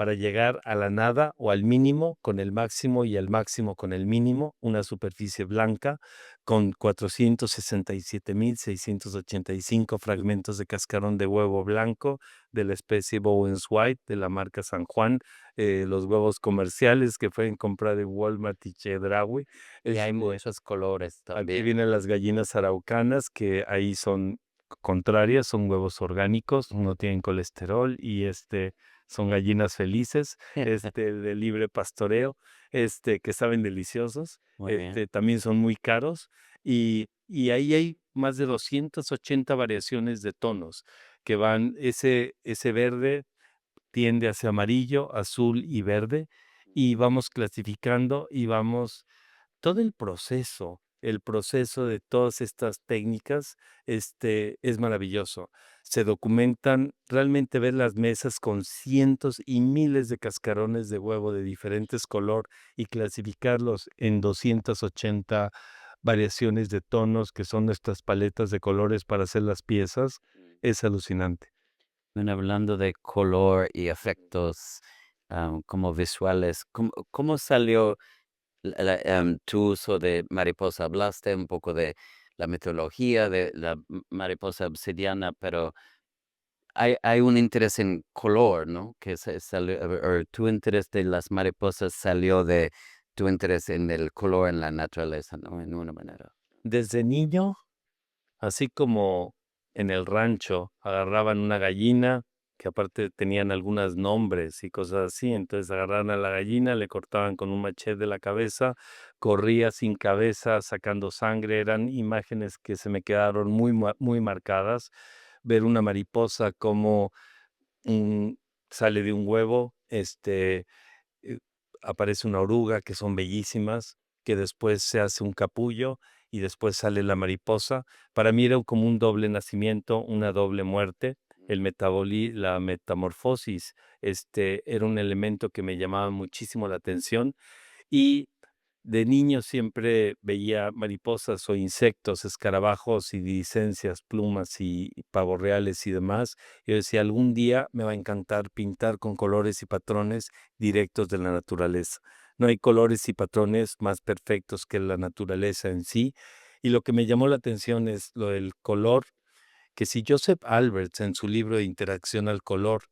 para llegar a la nada o al mínimo con el máximo y al máximo con el mínimo, una superficie blanca con 467.685 fragmentos de cascarón de huevo blanco de la especie Bowen's White de la marca San Juan, los huevos comerciales que pueden comprar en Walmart y Chedraui. y hay Este, muchos colores Aquí también. vienen las gallinas araucanas, que ahí son contrarias, son huevos orgánicos, no tienen colesterol y, son gallinas felices, de libre pastoreo, que saben deliciosos, Muy bien. también son muy caros y ahí hay más de 280 variaciones de tonos que van ese verde tiende hacia amarillo, azul y verde, y vamos clasificando y vamos todo el proceso de todas estas técnicas, es maravilloso. Se documentan, realmente ver las mesas con cientos y miles de cascarones de huevo de diferentes color y clasificarlos en 280 variaciones de tonos, que son nuestras paletas de colores para hacer las piezas, Mm. es alucinante. Bueno, hablando de color y efectos, como visuales, ¿cómo salió tu uso de mariposa? Hablaste un poco de la mitología de la mariposa obsidiana, pero hay un interés en color, ¿no? Que salió, o tu interés de las mariposas salió de tu interés en el color en la naturaleza, ¿no? En una manera. Desde niño, así como en el rancho agarraban una gallina, que aparte tenían algunos nombres y cosas así, entonces agarraban a la gallina, le cortaban con un machete la cabeza, corría sin cabeza, sacando sangre, eran imágenes que se me quedaron muy marcadas. Ver una mariposa como mm, sale de un huevo, eh, aparece una oruga, que son bellísimas, que después se hace un capullo y después sale la mariposa. Para mí era como un doble nacimiento, una doble muerte. La metamorfosis, era un elemento que me llamaba muchísimo la atención y de niño siempre veía mariposas o insectos, escarabajos y licencias, plumas y pavos reales y demás. Yo decía, algún día me va a encantar pintar con colores y patrones directos de la naturaleza. No hay colores y patrones más perfectos que la naturaleza en sí. Y lo que me llamó la atención es lo del color, que si Joseph Alberts en su libro de Interacción al color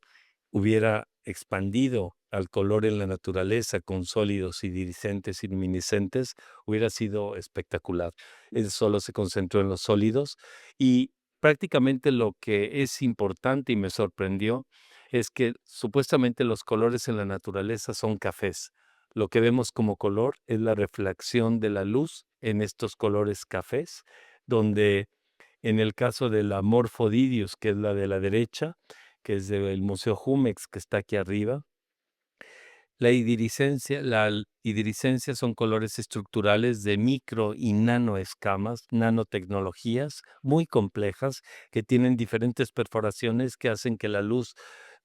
hubiera expandido al color en la naturaleza con sólidos iridiscentes y luminiscentes, hubiera sido espectacular. Él solo se concentró en los sólidos y prácticamente lo que es importante y me sorprendió es que supuestamente los colores en la naturaleza son cafés. Lo que vemos como color es la reflexión de la luz en estos colores cafés, donde en el caso de la Morphodidius, que es la de la derecha, que es del Museo Jumex, que está aquí arriba, la iridiscencia son colores estructurales de micro y nanoescamas, nanotecnologías muy complejas que tienen diferentes perforaciones que hacen que la luz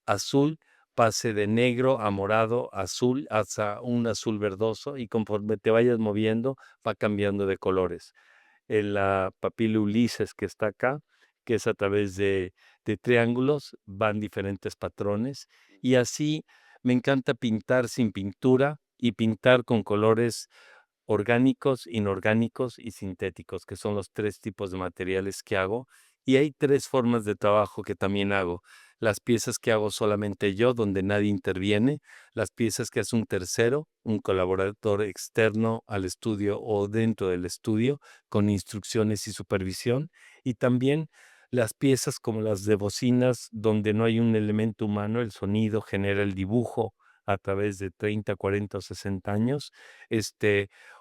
azul pase de negro a morado, azul, hasta un azul verdoso y conforme te vayas moviendo va cambiando de colores en la papila Ulises que está acá, que es a través de triángulos, van diferentes patrones. Y así me encanta pintar sin pintura y pintar con colores orgánicos, inorgánicos y sintéticos, que son los tres tipos de materiales que hago. Y hay tres formas de trabajo que también hago. las piezas que hago solamente yo, donde nadie interviene, las piezas que hace un tercero, un colaborador externo al estudio o dentro del estudio, con instrucciones y supervisión, y también las piezas como las de bocinas, donde no hay un elemento humano, el sonido genera el dibujo a través de 30, 40 o 60 años,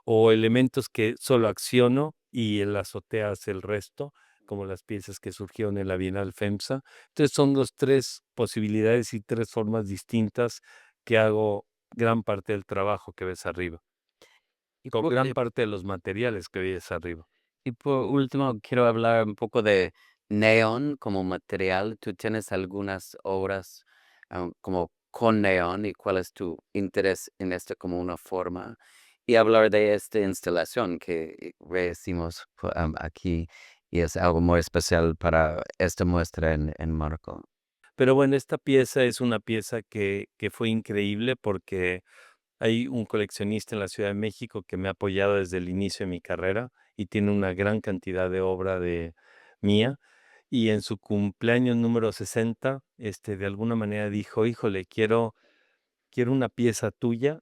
o elementos que solo acciono y en la azotea hace el resto, como las piezas que surgieron en la Bienal FEMSA. Entonces son las 3 posibilidades y 3 formas distintas que hago gran parte del trabajo que ves arriba, Y con por, gran eh, parte de los materiales que ves arriba. y por último, quiero hablar un poco de neón como material. ¿Tú tienes algunas obras como con neón y cuál es tu interés en esto como una forma? Y hablar de esta instalación que hicimos aquí y es algo muy especial para esta muestra en Marco. Pero bueno, esta pieza es una pieza que fue increíble porque hay un coleccionista en la Ciudad de México que me ha apoyado desde el inicio de mi carrera y tiene una gran cantidad de obra de mía. Y en su cumpleaños número 60, de alguna manera dijo: "Híjole, quiero una pieza tuya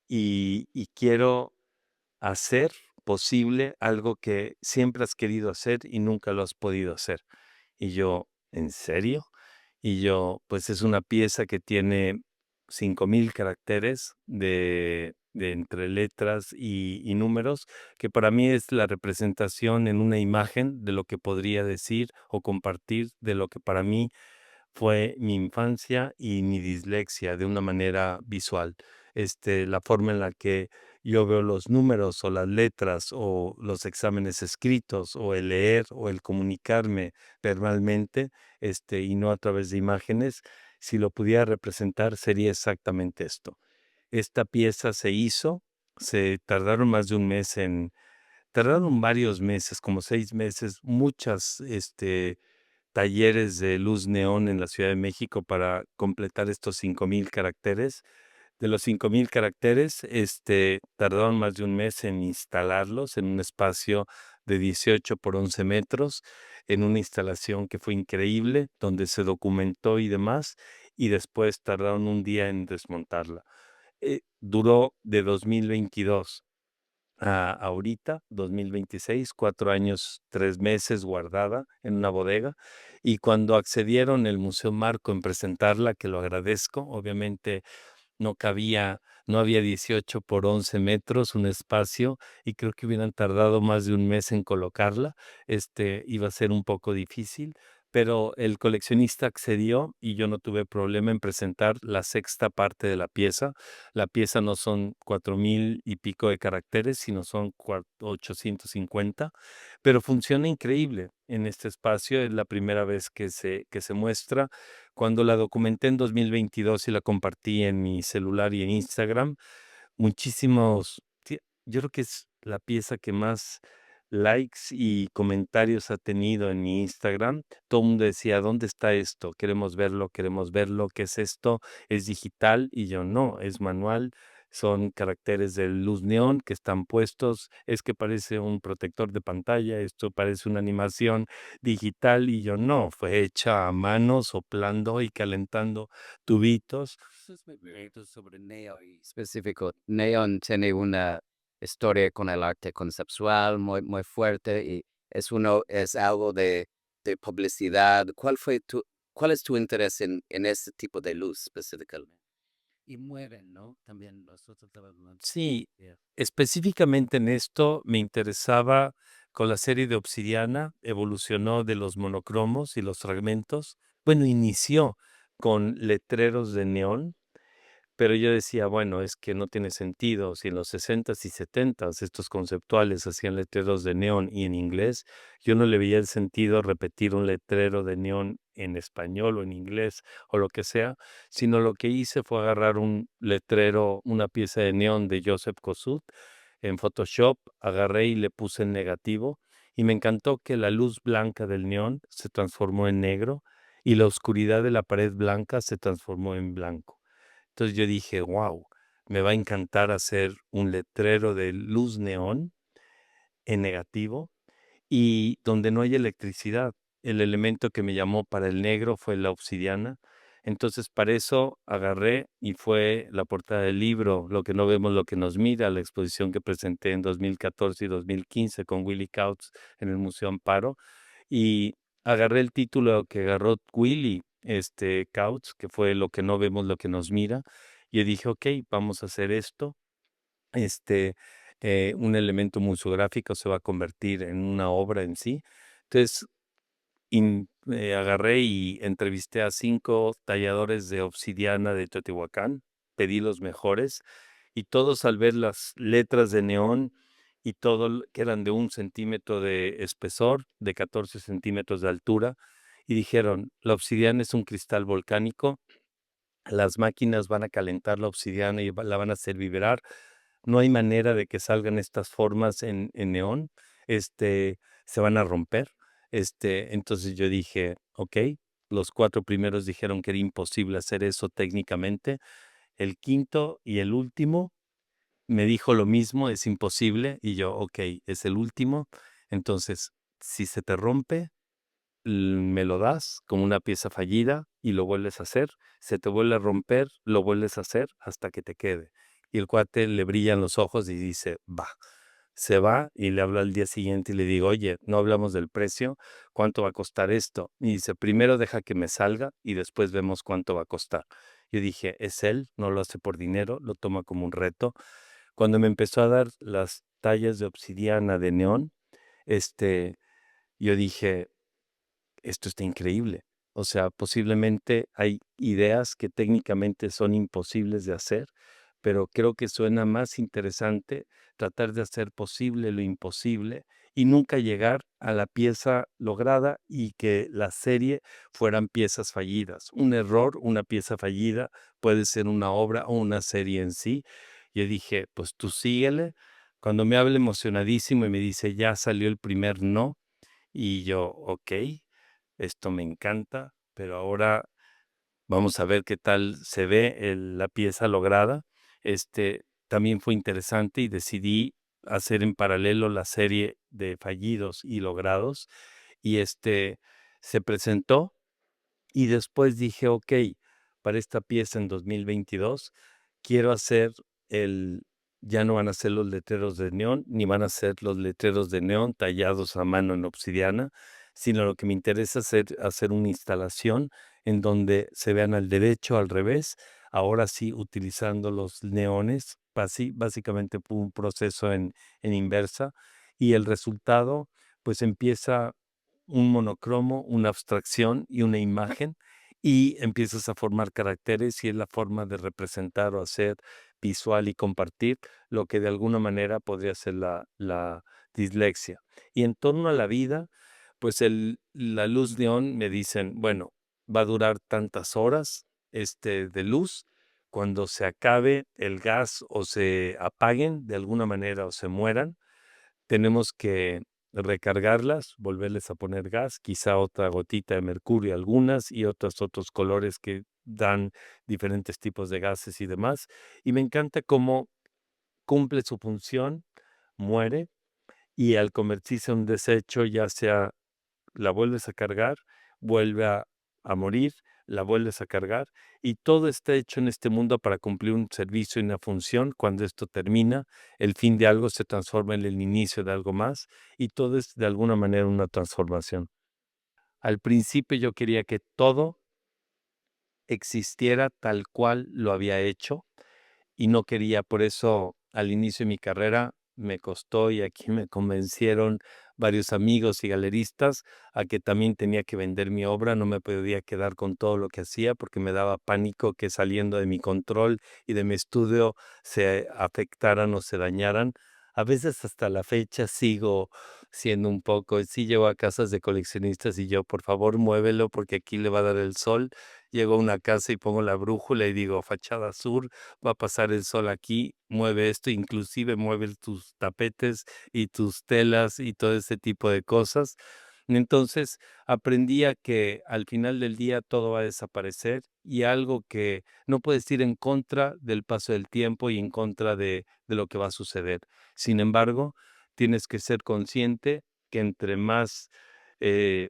y quiero hacer posible algo que siempre has querido hacer y nunca lo has podido hacer". Y yo, ¿en serio? Y yo, pues es una pieza que tiene 5000 caracteres de entre letras y números, que para mí es la representación en una imagen de lo que podría decir o compartir de lo que para mí fue mi infancia y mi dislexia de una manera visual. La forma en la que yo veo los números o las letras o los exámenes escritos o el leer o el comunicarme verbalmente, y no a través de imágenes, si lo pudiera representar sería exactamente esto. Esta pieza se hizo, se tardaron más de un mes tardaron varios meses, como 6 meses, muchas, talleres de luz neón en la Ciudad de México para completar estos 5000 caracteres. De los 5000 caracteres, tardaron más de un mes en instalarlos en un espacio de 18 por 11 metros, en una instalación que fue increíble, donde se documentó y demás, y después tardaron un día en desmontarla. Duró de 2022 a ahorita, 2026, 4 años, 3 meses guardada en una bodega, y cuando accedieron el Museo Marco en presentarla, que lo agradezco, obviamente no cabía, no había 18 por 11 metros, un espacio, y creo que hubieran tardado más de un mes en colocarla. Iba a ser un poco difícil, pero el coleccionista accedió y yo no tuve problema en presentar la sexta parte de la pieza. La pieza no son 4000 y pico de caracteres, sino son 850, pero funciona increíble en este espacio. Es la primera vez que se muestra. Cuando la documenté en 2022 y la compartí en mi celular y en Instagram, yo creo que es la pieza que más likes y comentarios ha tenido en mi Instagram. Todo el mundo decía: "¿Dónde está esto? Queremos verlo, ¿qué es esto? ¿Es digital?". Y yo: "No, es manual, son caracteres de luz neón que están puestos, es que parece un protector de pantalla, esto parece una animación digital", y yo: "No, fue hecha a mano, soplando y calentando tubitos". Eso es muy bonito sobre Neon y específico. Neon tiene una historia con el arte conceptual muy fuerte y es algo de publicidad. ¿Cuál es tu interés en ese tipo de luz específicamente? Y mueven, ¿no? También nosotros trabajamos. Sí, específicamente en esto me interesaba con la serie de Obsidiana, evolucionó de los monocromos y los fragmentos. Bueno, inició con letreros de neón, pero yo decía: "Bueno, es que no tiene sentido, si en los 60s y 70s estos conceptuales hacían letreros de neón y en inglés, yo no le veía el sentido repetir un letrero de neón en español o en inglés o lo que sea", sino lo que hice fue agarrar un letrero, una pieza de neón de Joseph Kosuth en Photoshop, agarré y le puse en negativo, y me encantó que la luz blanca del neón se transformó en negro y la oscuridad de la pared blanca se transformó en blanco. Entonces yo dije: "Guau, me va a encantar hacer un letrero de luz neón en negativo y donde no hay electricidad". El elemento que me llamó para el negro fue la obsidiana, Entonces, para eso agarré y fue la portada del libro, Lo que no vemos, lo que nos mira, la exposición que presenté en 2014 y 2015 con Willy Kautz en el Museo Amparo. Y agarré el título que agarró Willy, Kautz, que fue Lo que no vemos, lo que nos mira. Y yo dije, ok, vamos a hacer esto. Este, un elemento museográfico se va a convertir en una obra en sí. Entonces, agarré y entrevisté a 5 talladores de obsidiana de Teotihuacán, pedí los mejores, y todos al ver las letras de neón y todo, que eran de 1 centímetro de espesor, de 14 centímetros de altura, y dijeron, la obsidiana es un cristal volcánico, las máquinas van a calentar la obsidiana y la van a hacer vibrar. No hay manera de que salgan estas formas en neón, se van a romper. Entonces yo dije, ok, los 4 primeros dijeron que era imposible hacer eso técnicamente. El quinto y el último me dijo lo mismo, es imposible. Y yo, ok, es el último. Entonces, si se te rompe, me lo das como una pieza fallida y lo vuelves a hacer, se te vuelve a romper, lo vuelves a hacer hasta que te quede. Y el cuate le brillan los ojos y dice, va. Se va y le hablo al día siguiente y le digo, oye, no hablamos del precio, ¿cuánto va a costar esto? Y dice, primero deja que me salga y después vemos cuánto va a costar. Yo dije, es él, no lo hace por dinero, lo toma como un reto. Cuando me empezó a dar las tallas de obsidiana de neón, yo dije, esto está increíble. O sea, posiblemente hay ideas que técnicamente son imposibles de hacer, pero creo que suena más interesante tratar de hacer posible lo imposible y nunca llegar a la pieza lograda y que la serie fueran piezas fallidas. Un error, una pieza fallida puede ser una obra o una serie en sí. Yo dije, pues tú síguele. Cuando me habla emocionadísimo y me dice, ya salió el primer no, y yo, ok, esto me encanta, pero ahora vamos a ver qué tal se ve la pieza lograda. También fue interesante y decidí hacer en paralelo la serie de fallidos y logrados. Y se presentó y después dije, ok, para esta pieza en 2022 quiero hacer el, ya no van a ser los letreros de neón, ni van a ser los letreros de neón tallados a mano en obsidiana, sino lo que me interesa es hacer una instalación en donde se vean al derecho, al revés, ahora sí utilizando los neones, básicamente un proceso en inversa, y el resultado pues empieza un monocromo, una abstracción y una imagen, y empiezas a formar caracteres y es la forma de representar o hacer visual y compartir lo que de alguna manera podría ser la dislexia. Y en torno a la vida, pues la luz neón me dicen, bueno, va a durar tantas horas de luz. Cuando se acabe el gas o se apaguen de alguna manera o se mueran, tenemos que recargarlas, volverles a poner gas, quizá otra gotita de mercurio, algunas, y otros colores que dan diferentes tipos de gases y demás. Y me encanta cómo cumple su función, muere, y al convertirse en un desecho, ya sea la vuelves a cargar, vuelve a morir, la vuelves a cargar, y todo está hecho en este mundo para cumplir un servicio y una función. Cuando esto termina, el fin de algo se transforma en el inicio de algo más, y todo es de alguna manera una transformación. Al principio yo quería que todo existiera tal cual lo había hecho, y no quería, por eso al inicio de mi carrera me costó y aquí me convencieron varios amigos y galeristas a que también tenía que vender mi obra, no me podía quedar con todo lo que hacía porque me daba pánico que saliendo de mi control y de mi estudio se afectaran o se dañaran. A veces hasta la fecha sigo siendo un poco, sí llego a casas de coleccionistas y yo, por favor, muévelo porque aquí le va a dar el sol. Llego a una casa y pongo la brújula y digo, fachada sur, va a pasar el sol aquí, mueve esto, inclusive mueve tus tapetes y tus telas y todo ese tipo de cosas. Entonces aprendí a que al final del día todo va a desaparecer y algo que no puedes ir en contra del paso del tiempo y en contra de lo que va a suceder. Sin embargo, tienes que ser consciente que entre más eh,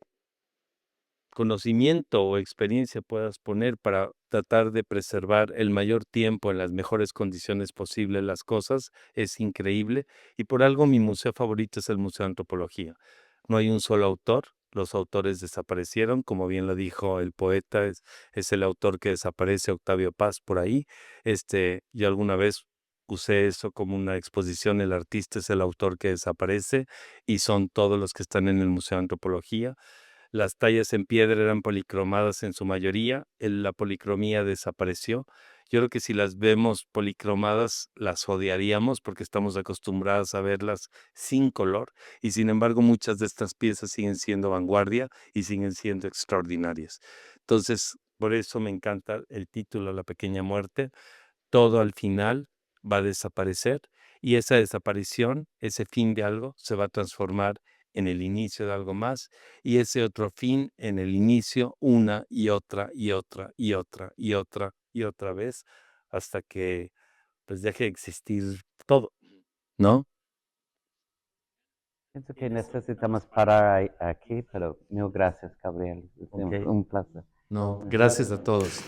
conocimiento o experiencia puedas poner para tratar de preservar el mayor tiempo en las mejores condiciones posibles las cosas, es increíble. Y por algo mi museo favorito es el Museo de Antropología. No hay un solo autor, los autores desaparecieron, como bien lo dijo el poeta, es el autor que desaparece, Octavio Paz, por ahí. Yo alguna vez usé eso como una exposición, el artista es el autor que desaparece y son todos los que están en el Museo de Antropología. Las tallas en piedra eran policromadas en su mayoría, la policromía desapareció. Yo creo que si las vemos policromadas, las odiaríamos porque estamos acostumbradas a verlas sin color y sin embargo muchas de estas piezas siguen siendo vanguardia y siguen siendo extraordinarias. Entonces, por eso me encanta el título La pequeña muerte. Todo al final va a desaparecer y esa desaparición, ese fin de algo, se va a transformar en el inicio de algo más y ese otro fin en el inicio una y otra y otra y otra y otra y otra vez hasta que pues deje de existir todo, ¿no? Pienso que necesitamos parar aquí, pero mil gracias, Gabriel. Es Ok. un placer. No, gracias a todos.